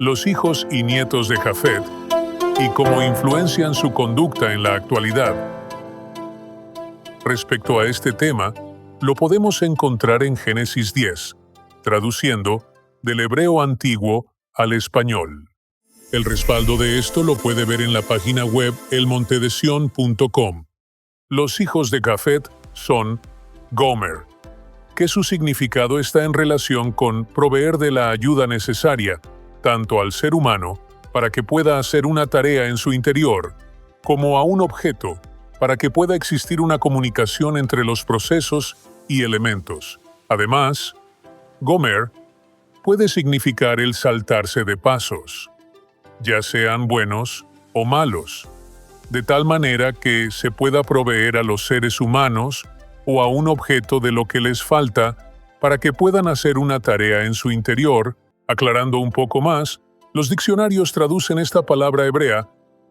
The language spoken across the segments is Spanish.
los hijos y nietos de Jafet, y cómo influencian su conducta en la actualidad. Respecto a este tema, lo podemos encontrar en Génesis 10, traduciendo del hebreo antiguo al español. El respaldo de esto lo puede ver en la página web elmontedesion.com. Los hijos de Jafet son Gomer, que su significado está en relación con proveer de la ayuda necesaria, tanto al ser humano, para que pueda hacer una tarea en su interior, como a un objeto, para que pueda existir una comunicación entre los procesos y elementos. Además, Gomer puede significar el saltarse de pasos, ya sean buenos o malos, de tal manera que se pueda proveer a los seres humanos o a un objeto de lo que les falta para que puedan hacer una tarea en su interior. Aclarando un poco más, los diccionarios traducen esta palabra hebrea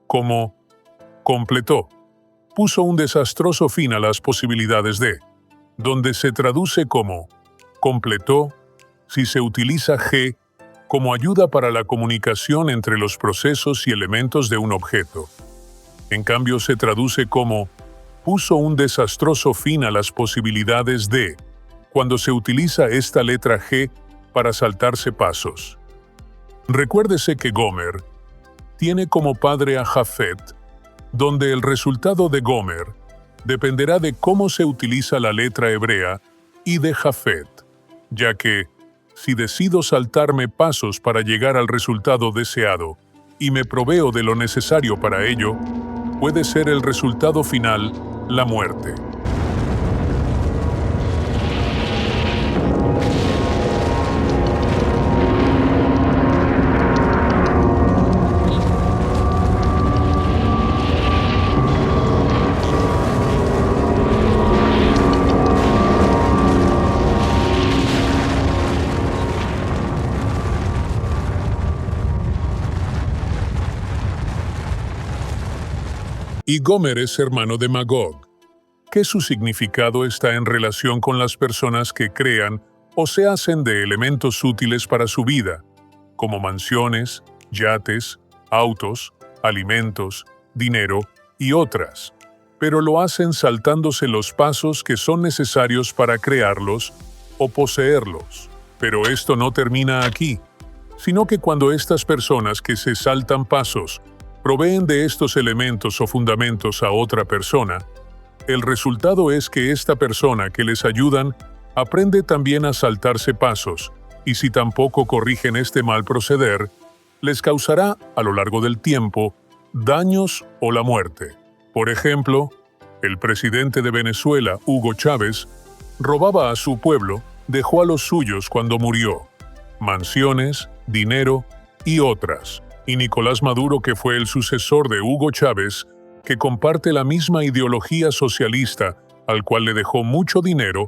como completó. Puso un desastroso fin a las posibilidades de, donde se traduce como completó si se utiliza G como ayuda para la comunicación entre los procesos y elementos de un objeto. En cambio, se traduce como puso un desastroso fin a las posibilidades de, cuando se utiliza esta letra G para saltarse pasos. Recuérdese que Gomer tiene como padre a Jafet, donde el resultado de Gomer dependerá de cómo se utiliza la letra hebrea y de Jafet, ya que, si decido saltarme pasos para llegar al resultado deseado y me proveo de lo necesario para ello, puede ser el resultado final la muerte. Y Gomer es hermano de Magog, que su significado está en relación con las personas que crean o se hacen de elementos útiles para su vida, como mansiones, yates, autos, alimentos, dinero y otras, pero lo hacen saltándose los pasos que son necesarios para crearlos o poseerlos. Pero esto no termina aquí, sino que cuando estas personas que se saltan pasos proveen de estos elementos o fundamentos a otra persona, el resultado es que esta persona que les ayudan aprende también a saltarse pasos, y si tampoco corrigen este mal proceder, les causará, a lo largo del tiempo, daños o la muerte. Por ejemplo, el presidente de Venezuela, Hugo Chávez, robaba a su pueblo, dejó a los suyos cuando murió, mansiones, dinero y otras. Y Nicolás Maduro, que fue el sucesor de Hugo Chávez, que comparte la misma ideología socialista, al cual le dejó mucho dinero,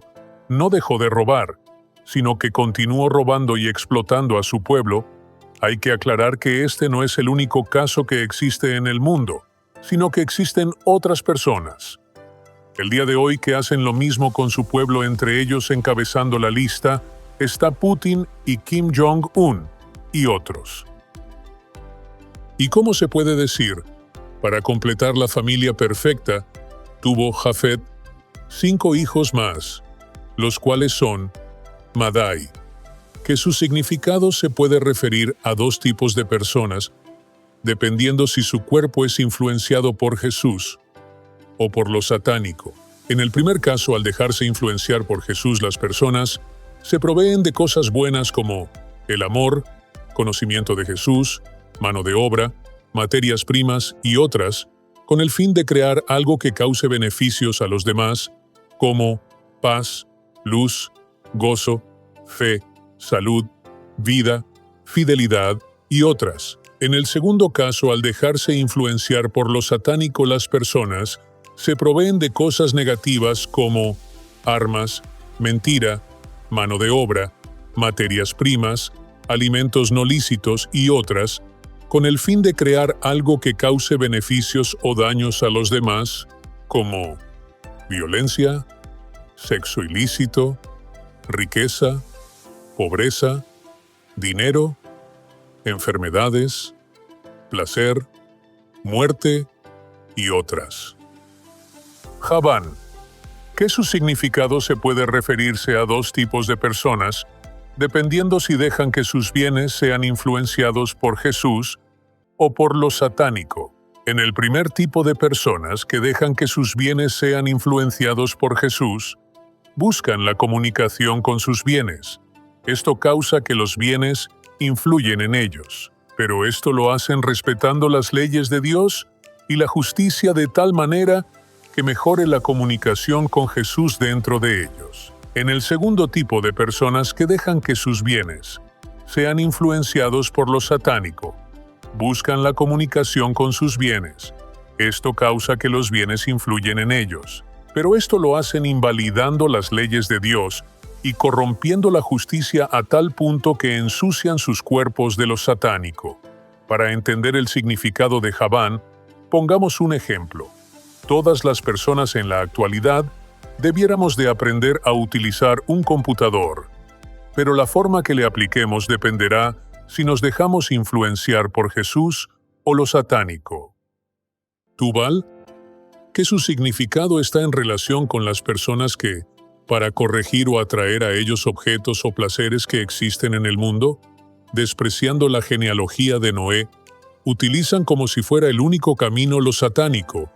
no dejó de robar, sino que continuó robando y explotando a su pueblo. Hay que aclarar que este no es el único caso que existe en el mundo, sino que existen otras personas. El día de hoy que hacen lo mismo con su pueblo, entre ellos encabezando la lista, está Putin y Kim Jong-un y otros. ¿Y cómo se puede decir? Para completar la familia perfecta, tuvo Jafet 5 hijos más, los cuales son Madai, que su significado se puede referir a 2 tipos de personas, dependiendo si su cuerpo es influenciado por Jesús o por lo satánico. En el primer caso, al dejarse influenciar por Jesús, las personas se proveen de cosas buenas como el amor, conocimiento de Jesús, mano de obra, materias primas y otras, con el fin de crear algo que cause beneficios a los demás, como paz, luz, gozo, fe, salud, vida, fidelidad y otras. En el segundo caso, al dejarse influenciar por lo satánico, las personas se proveen de cosas negativas como armas, mentira, mano de obra, materias primas, alimentos no lícitos y otras, con el fin de crear algo que cause beneficios o daños a los demás, como violencia, sexo ilícito, riqueza, pobreza, dinero, enfermedades, placer, muerte y otras. Javán, que su significado se puede referirse a dos tipos de personas, dependiendo si dejan que sus bienes sean influenciados por Jesús o por lo satánico. En el primer tipo de personas que dejan que sus bienes sean influenciados por Jesús, buscan la comunicación con sus bienes. Esto causa que los bienes influyen en ellos, pero esto lo hacen respetando las leyes de Dios y la justicia de tal manera que mejore la comunicación con Jesús dentro de ellos. En el segundo tipo de personas que dejan que sus bienes sean influenciados por lo satánico, buscan la comunicación con sus bienes. Esto causa que los bienes influyen en ellos, pero esto lo hacen invalidando las leyes de Dios y corrompiendo la justicia a tal punto que ensucian sus cuerpos de lo satánico. Para entender el significado de Javán, pongamos un ejemplo. Todas las personas en la actualidad debiéramos de aprender a utilizar un computador, pero la forma que le apliquemos dependerá si nos dejamos influenciar por Jesús o lo satánico. Tubal, que su significado está en relación con las personas que, para corregir o atraer a ellos objetos o placeres que existen en el mundo, despreciando la genealogía de Noé, utilizan como si fuera el único camino lo satánico,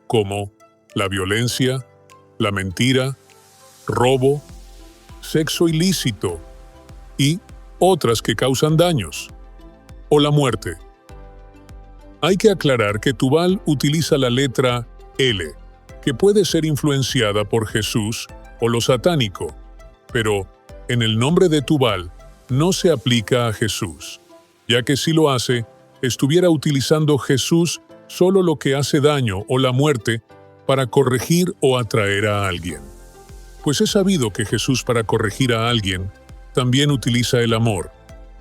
como la violencia, la mentira, robo, sexo ilícito y otras que causan daños, o la muerte. Hay que aclarar que Tubal utiliza la letra L, que puede ser influenciada por Jesús o lo satánico, pero en el nombre de Tubal no se aplica a Jesús, ya que si lo hace, estuviera utilizando Jesús solo lo que hace daño o la muerte para corregir o atraer a alguien. Pues es sabido que Jesús para corregir a alguien también utiliza el amor,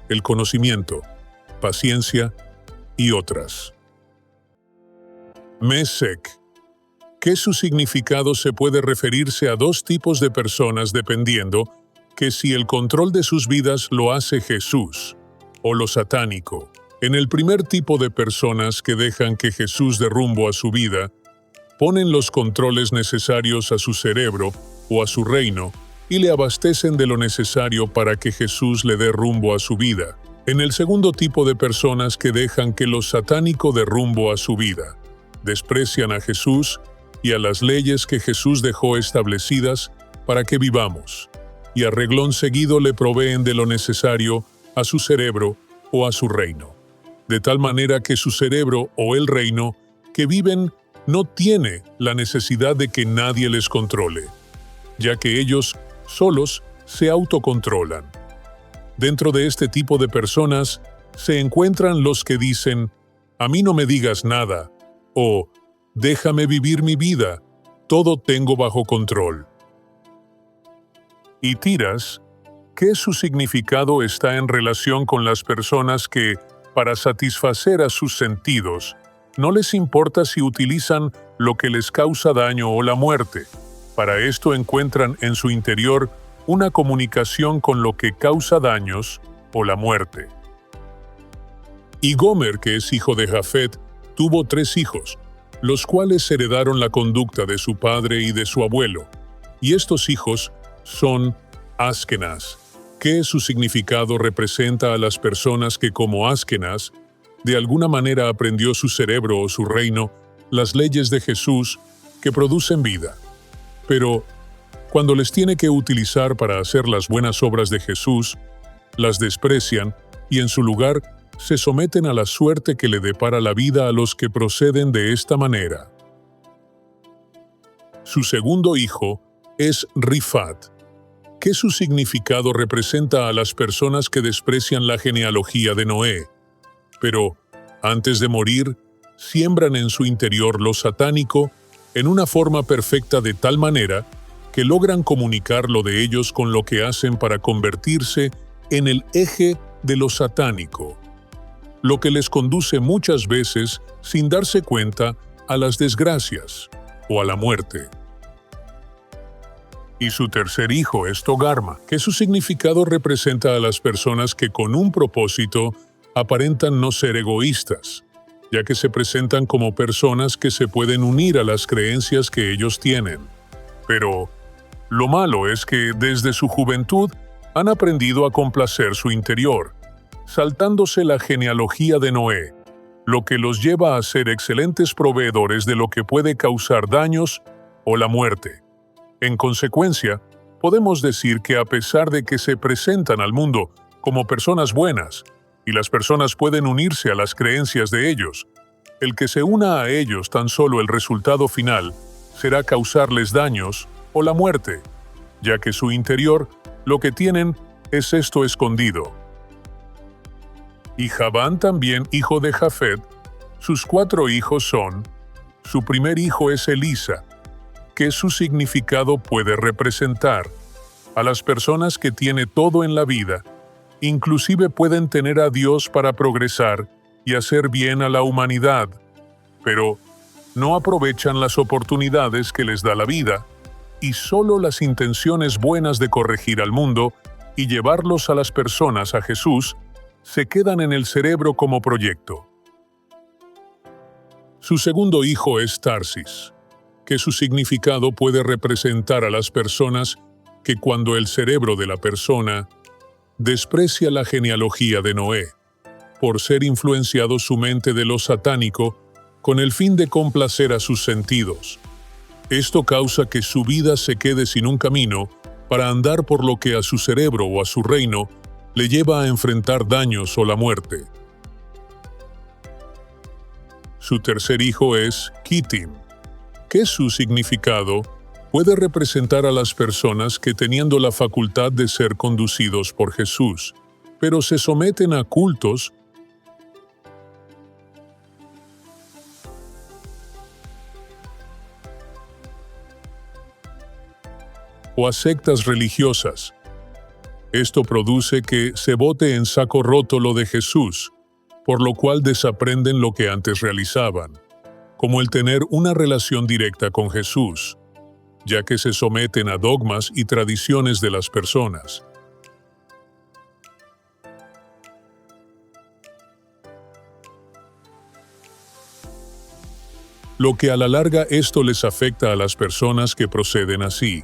el conocimiento, paciencia y otras. Mesec, que su significado se puede referirse a dos tipos de personas dependiendo que si el control de sus vidas lo hace Jesús o lo satánico. En el primer tipo de personas que dejan que Jesús dé rumbo a su vida, ponen los controles necesarios a su cerebro o a su reino y le abastecen de lo necesario para que Jesús le dé rumbo a su vida. En el segundo tipo de personas que dejan que lo satánico dé rumbo a su vida, desprecian a Jesús y a las leyes que Jesús dejó establecidas para que vivamos, y a reglón seguido le proveen de lo necesario a su cerebro o a su reino, de tal manera que su cerebro o el reino que viven no tiene la necesidad de que nadie les controle, ya que ellos solos se autocontrolan. Dentro de este tipo de personas se encuentran los que dicen, «A mí no me digas nada», o «Déjame vivir mi vida, todo tengo bajo control». Y Tiras, que su significado está en relación con las personas que, para satisfacer a sus sentidos, no les importa si utilizan lo que les causa daño o la muerte. Para esto encuentran en su interior una comunicación con lo que causa daños o la muerte. Y Gomer, que es hijo de Jafet, tuvo 3 hijos, los cuales heredaron la conducta de su padre y de su abuelo. Y estos hijos son Askenaz, que su significado representa a las personas que como Askenaz, de alguna manera aprendió su cerebro o su reino, las leyes de Jesús que producen vida. Pero, cuando les tiene que utilizar para hacer las buenas obras de Jesús, las desprecian y en su lugar se someten a la suerte que le depara la vida a los que proceden de esta manera. Su segundo hijo es Rifat, que su significado representa a las personas que desprecian la genealogía de Noé, pero, antes de morir, siembran en su interior lo satánico en una forma perfecta de tal manera que logran comunicar lo de ellos con lo que hacen para convertirse en el eje de lo satánico, lo que les conduce muchas veces, sin darse cuenta, a las desgracias o a la muerte. Y su tercer hijo es Togarma, que su significado representa a las personas que con un propósito aparentan no ser egoístas, ya que se presentan como personas que se pueden unir a las creencias que ellos tienen. Pero lo malo es que desde su juventud han aprendido a complacer su interior, saltándose la genealogía de Noé, lo que los lleva a ser excelentes proveedores de lo que puede causar daños o la muerte. En consecuencia, podemos decir que a pesar de que se presentan al mundo como personas buenas, y las personas pueden unirse a las creencias de ellos, el que se una a ellos tan solo el resultado final será causarles daños o la muerte, ya que su interior lo que tienen es esto escondido. Y Javán también hijo de Jafet, sus 4 hijos son, su primer hijo es Elisa, que su significado puede representar a las personas que tiene todo en la vida, inclusive pueden tener a Dios para progresar y hacer bien a la humanidad, pero no aprovechan las oportunidades que les da la vida y solo las intenciones buenas de corregir al mundo y llevarlos a las personas a Jesús se quedan en el cerebro como proyecto. Su segundo hijo es Tarsis, que su significado puede representar a las personas que cuando el cerebro de la persona desprecia la genealogía de Noé, por ser influenciado su mente de lo satánico con el fin de complacer a sus sentidos. Esto causa que su vida se quede sin un camino para andar por lo que a su cerebro o a su reino le lleva a enfrentar daños o la muerte. Su tercer hijo es Kittim, que su significado puede representar a las personas que teniendo la facultad de ser conducidos por Jesús, pero se someten a cultos o a sectas religiosas. Esto produce que se bote en saco roto lo de Jesús, por lo cual desaprenden lo que antes realizaban, como el tener una relación directa con Jesús, ya que se someten a dogmas y tradiciones de las personas. Lo que a la larga esto les afecta a las personas que proceden así.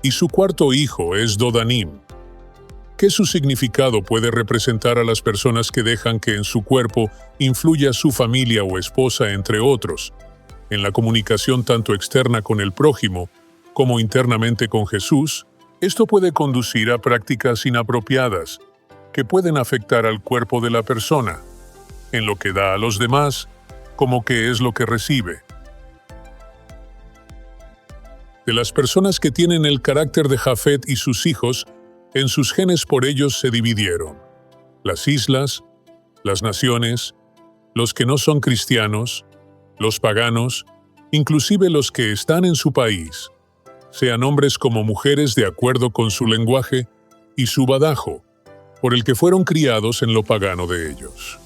Y su cuarto hijo es Dodanim, que su significado puede representar a las personas que dejan que en su cuerpo influya su familia o esposa, entre otros, en la comunicación tanto externa con el prójimo como internamente con Jesús. Esto puede conducir a prácticas inapropiadas que pueden afectar al cuerpo de la persona, en lo que da a los demás, como que es lo que recibe. De las personas que tienen el carácter de Jafet y sus hijos, en sus genes por ellos se dividieron las islas, las naciones, los que no son cristianos, los paganos, inclusive los que están en su país, sean hombres como mujeres de acuerdo con su lenguaje y su badajo, por el que fueron criados en lo pagano de ellos.